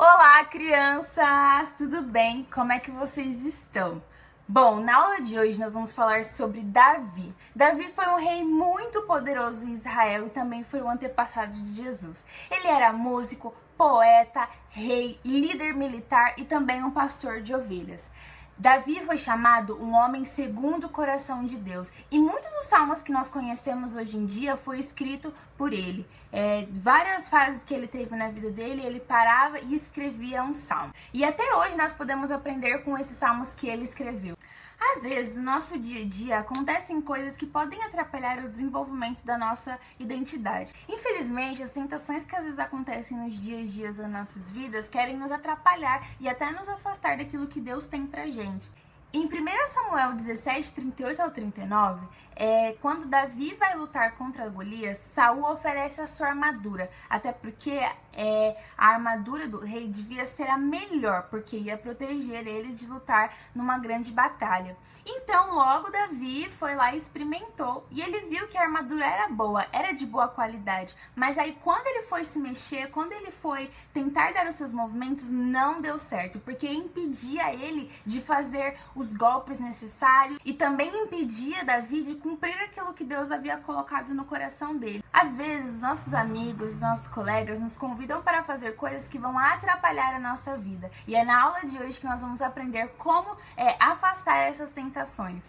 Olá, crianças! Tudo bem? Como é que vocês estão? Bom, na aula de hoje nós vamos falar sobre Davi. Davi foi um rei muito poderoso em Israel e também foi o antepassado de Jesus. Ele era músico, poeta, rei, líder militar e também um pastor de ovelhas. Davi foi chamado um homem segundo o coração de Deus, e muitos dos salmos que nós conhecemos hoje em dia foi escrito por ele. Várias fases que ele teve na vida dele, ele parava e escrevia um salmo. E até hoje nós podemos aprender com esses salmos que ele escreveu. Às vezes, no nosso dia a dia, acontecem coisas que podem atrapalhar o desenvolvimento da nossa identidade. Infelizmente, as tentações que às vezes acontecem nos dias a dias das nossas vidas querem nos atrapalhar e até nos afastar daquilo que Deus tem pra gente. Em 1 Samuel 17, 38 ao 39, quando Davi vai lutar contra Golias, Saul oferece a sua armadura, até porque a armadura do rei devia ser a melhor, porque ia proteger ele de lutar numa grande batalha. Então, logo Davi foi lá e experimentou, e ele viu que a armadura era boa, era de boa qualidade, mas aí quando ele foi se mexer, quando ele foi tentar dar os seus movimentos, não deu certo, porque impedia ele de fazer os golpes necessários e também impedia Davi de cumprir aquilo que Deus havia colocado no coração dele. Às vezes, os nossos amigos, os nossos colegas nos convidam para fazer coisas que vão atrapalhar a nossa vida. E é na aula de hoje que nós vamos aprender como afastar essas tentações.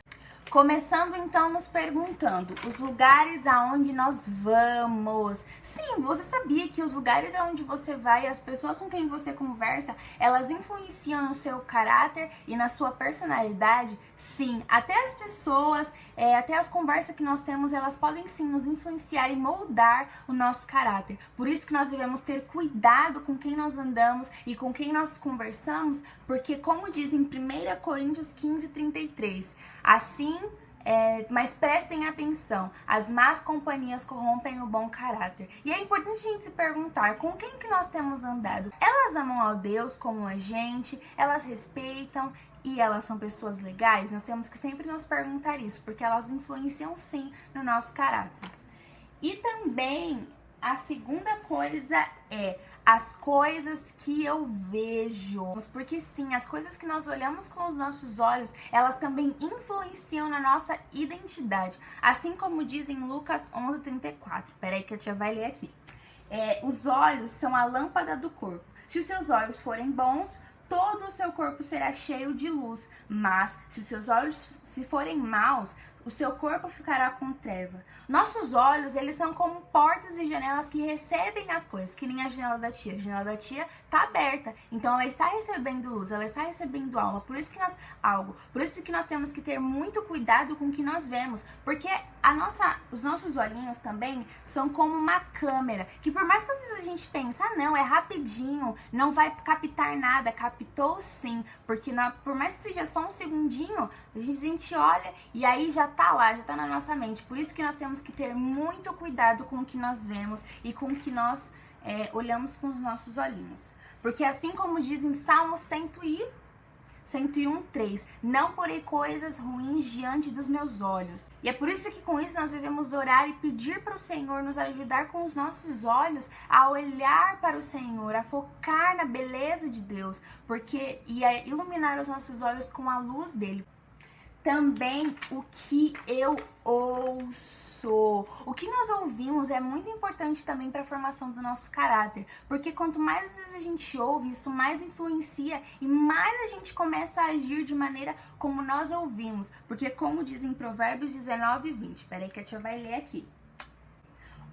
Começando então nos perguntando, os lugares aonde nós vamos. Sim, você sabia que os lugares aonde você vai, as pessoas com quem você conversa, elas influenciam no seu caráter e na sua personalidade? Sim, até as pessoas, até as conversas que nós temos, elas podem sim nos influenciar e moldar o nosso caráter. Por isso que nós devemos ter cuidado com quem nós andamos e com quem nós conversamos, porque como diz em 1 Coríntios 15, 33, assim, mas prestem atenção, as más companhias corrompem o bom caráter. E é importante a gente se perguntar, com quem que nós temos andado? Elas amam a Deus como a gente, elas respeitam e elas são pessoas legais? Nós temos que sempre nos perguntar isso, porque elas influenciam sim no nosso caráter. E também a segunda coisa é as coisas que eu vejo. Porque sim, as coisas que nós olhamos com os nossos olhos, elas também influenciam na nossa identidade. Assim como diz em Lucas 11:34. Peraí que a tia vai ler aqui. Os olhos são a lâmpada do corpo. Se os seus olhos forem bons, todo o seu corpo será cheio de luz. Mas se os seus olhos forem maus, o seu corpo ficará com treva. Nossos olhos, eles são como portas e janelas que recebem as coisas, que nem a janela da tia. A janela da tia tá aberta, então ela está recebendo luz, ela está recebendo alma. Por isso que nós temos que ter muito cuidado com o que nós vemos, porque os nossos olhinhos também são como uma câmera, que por mais que às vezes a gente pense, não, é rapidinho, não vai captar nada, captou sim, porque por mais que seja só um segundinho, a gente olha e aí já tá lá, já tá na nossa mente. Por isso que nós temos que ter muito cuidado com o que nós vemos e com o que nós olhamos com os nossos olhinhos. Porque assim como diz em Salmo 101:3, não porei coisas ruins diante dos meus olhos. E é por isso que com isso nós devemos orar e pedir para o Senhor nos ajudar com os nossos olhos a olhar para o Senhor, a focar na beleza de Deus, e a iluminar os nossos olhos com a luz dele. Também o que eu ouço. O que nós ouvimos é muito importante também para a formação do nosso caráter, porque quanto mais vezes a gente ouve, isso mais influencia e mais a gente começa a agir de maneira como nós ouvimos, porque como diz em Provérbios 19:20, peraí que a tia vai ler aqui.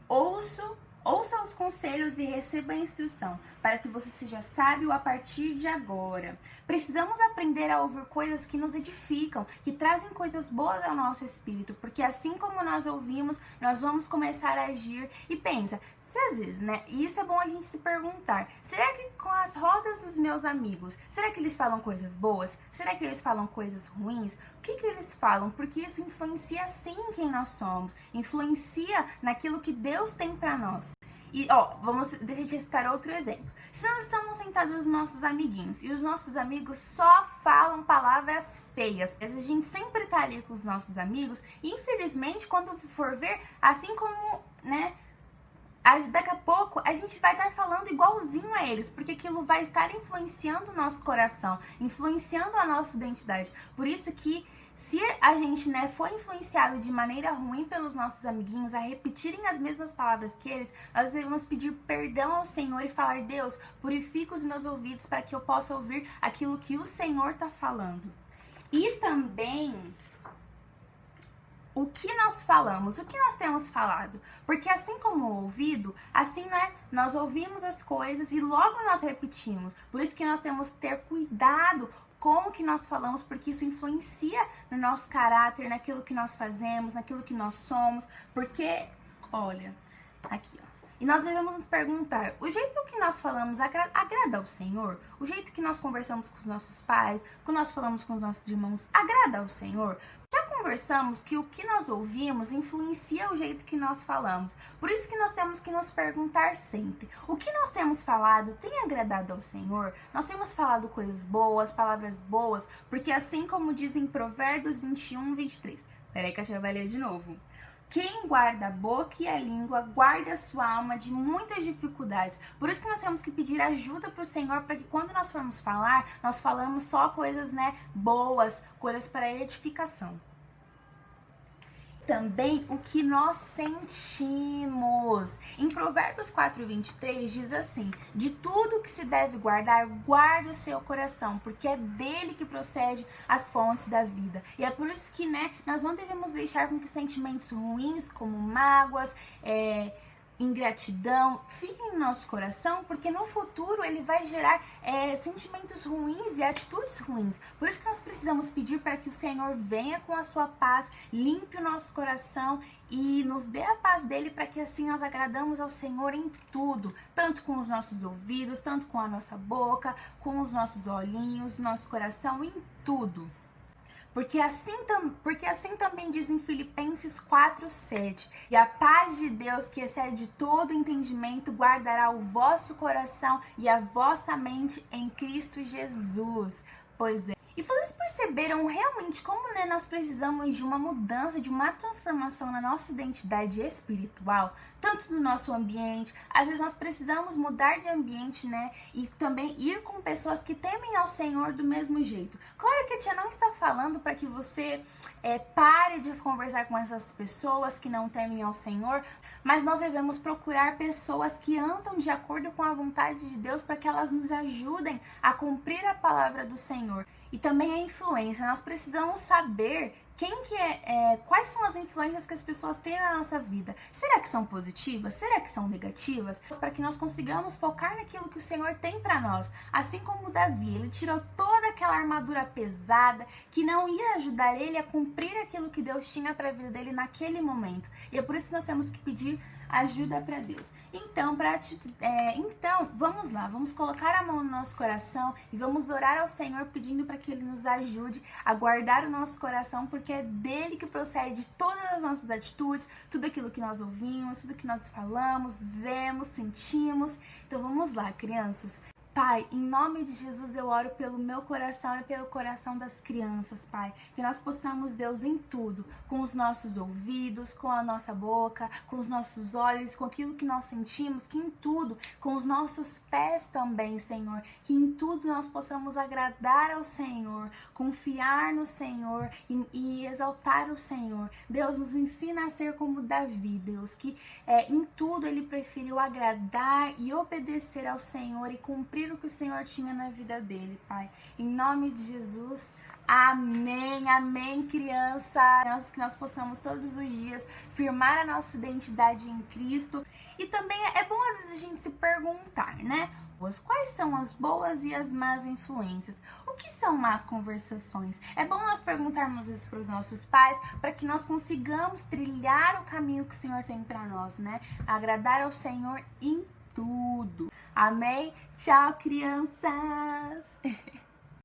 Ouça os conselhos e receba a instrução, para que você seja sábio a partir de agora. Precisamos aprender a ouvir coisas que nos edificam, que trazem coisas boas ao nosso espírito, porque assim como nós ouvimos, nós vamos começar a agir. E pensa, se às vezes, e isso é bom a gente se perguntar, será que com as rodas dos meus amigos, será que eles falam coisas boas? Será que eles falam coisas ruins? O que eles falam? Porque isso influencia sim em quem nós somos, influencia naquilo que Deus tem para nós. E, deixa eu te citar outro exemplo. Se nós estamos sentados com os nossos amiguinhos e os nossos amigos só falam palavras feias, a gente sempre tá ali com os nossos amigos e, infelizmente, quando for ver, assim como, daqui a pouco a gente vai estar falando igualzinho a eles, porque aquilo vai estar influenciando o nosso coração, influenciando a nossa identidade. Por isso que se a gente, né, for influenciado de maneira ruim pelos nossos amiguinhos a repetirem as mesmas palavras que eles, nós devemos pedir perdão ao Senhor e falar: Deus, purifica os meus ouvidos para que eu possa ouvir aquilo que o Senhor está falando. E também o que nós falamos, o que nós temos falado. Porque assim como o ouvido, assim, né, nós ouvimos as coisas e logo nós repetimos. Por isso que nós temos que ter cuidado com o que nós falamos, porque isso influencia no nosso caráter, naquilo que nós fazemos, naquilo que nós somos. Porque, olha, aqui, ó. E nós devemos nos perguntar, o jeito que nós falamos agrada ao Senhor? O jeito que nós conversamos com os nossos pais, que nós falamos com os nossos irmãos, agrada ao Senhor? Já conversamos que o que nós ouvimos influencia o jeito que nós falamos. Por isso que nós temos que nos perguntar sempre, o que nós temos falado tem agradado ao Senhor? Nós temos falado coisas boas, palavras boas, porque assim como diz em Provérbios 21, 23. Peraí que eu vou ler de novo. Quem guarda a boca e a língua guarda a sua alma de muitas dificuldades. Por isso que nós temos que pedir ajuda para o Senhor, para que quando nós formos falar, nós falamos só coisas, né, boas, coisas para edificação. Também o que nós sentimos. Em Provérbios 4:23 diz assim: de tudo que se deve guardar, guarde o seu coração, porque é dele que procede as fontes da vida. E é por isso que, né, nós não devemos deixar com que sentimentos ruins, como mágoas, ingratidão, fiquem no nosso coração, porque no futuro ele vai gerar sentimentos ruins e atitudes ruins. Por isso que nós precisamos pedir para que o Senhor venha com a sua paz, limpe o nosso coração e nos dê a paz dele, para que assim nós agradamos ao Senhor em tudo, tanto com os nossos ouvidos, tanto com a nossa boca, com os nossos olhinhos, nosso coração, em tudo. Porque assim também diz em Filipenses 4:7. E a paz de Deus, que excede todo entendimento, guardará o vosso coração e a vossa mente em Cristo Jesus. Pois é. E vocês perceberam realmente como, né, nós precisamos de uma mudança, de uma transformação na nossa identidade espiritual, tanto no nosso ambiente. Às vezes nós precisamos mudar de ambiente, né, e também ir com pessoas que temem ao Senhor do mesmo jeito. Claro que a tia não está falando para que você pare de conversar com essas pessoas que não temem ao Senhor, mas nós devemos procurar pessoas que andam de acordo com a vontade de Deus, para que elas nos ajudem a cumprir a palavra do Senhor. E também a influência, nós precisamos saber quais são as influências que as pessoas têm na nossa vida. Será que são positivas? Será que são negativas? Para que nós consigamos focar naquilo que o Senhor tem para nós. Assim como Davi, ele tirou toda aquela armadura pesada que não ia ajudar ele a cumprir aquilo que Deus tinha para a vida dele naquele momento. E é por isso que nós temos que pedir ajuda para Deus. Então, vamos lá, vamos colocar a mão no nosso coração e vamos orar ao Senhor pedindo para que Ele nos ajude a guardar o nosso coração, porque é dele que procede todas as nossas atitudes, tudo aquilo que nós ouvimos, tudo que nós falamos, vemos, sentimos. Então vamos lá, crianças. Pai, em nome de Jesus eu oro pelo meu coração e pelo coração das crianças, Pai. Que nós possamos, Deus, em tudo, com os nossos ouvidos, com a nossa boca, com os nossos olhos, com aquilo que nós sentimos, que em tudo, com os nossos pés também, Senhor. Que em tudo nós possamos agradar ao Senhor, confiar no Senhor e exaltar o Senhor. Deus, nos ensina a ser como Davi, Deus, que em tudo ele preferiu agradar e obedecer ao Senhor e cumprir o que o Senhor tinha na vida dele, Pai. Em nome de Jesus, amém, amém, crianças. Que nós possamos todos os dias firmar a nossa identidade em Cristo. E também é bom às vezes a gente se perguntar, né? Quais são as boas e as más influências? O que são más conversações? É bom nós perguntarmos isso para os nossos pais, para que nós consigamos trilhar o caminho que o Senhor tem para nós, né? Agradar ao Senhor em tudo. Amém? Tchau, crianças!